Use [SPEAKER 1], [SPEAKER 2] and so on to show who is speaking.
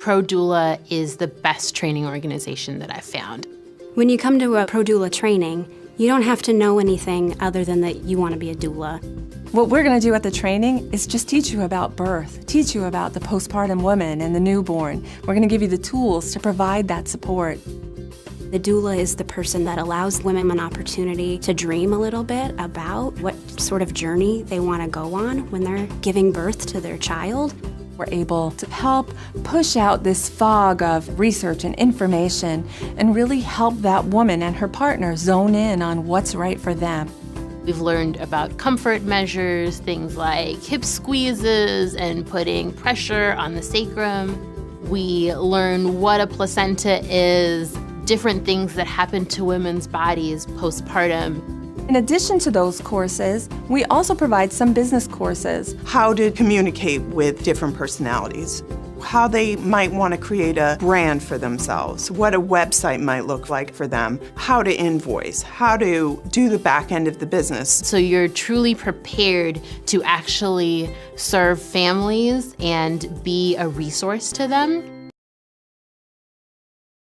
[SPEAKER 1] ProDoula is the best training organization that I've found.
[SPEAKER 2] When you come to a ProDoula training, you don't have to know anything other than that you want to be a doula.
[SPEAKER 3] What we're going to do at the training is just teach you about birth, teach you about the postpartum woman and the newborn. We're going to give you the tools to provide that support.
[SPEAKER 2] The doula is the person that allows women an opportunity to dream a little bit about what sort of journey they want to go on when they're giving birth to their child.
[SPEAKER 3] We're able to help push out this fog of research and information and really help that woman and her partner zone in on what's right for them.
[SPEAKER 1] We've learned about comfort measures, things like hip squeezes and putting pressure on the sacrum. We learn what a placenta is, different things that happen to women's bodies postpartum.
[SPEAKER 3] In addition to those courses, we also provide some business courses.
[SPEAKER 4] How to communicate with different personalities, how they might want to create a brand for themselves, what a website might look like for them, how to invoice, how to do the back end of the business.
[SPEAKER 1] So you're truly prepared to actually serve families and be a resource to them.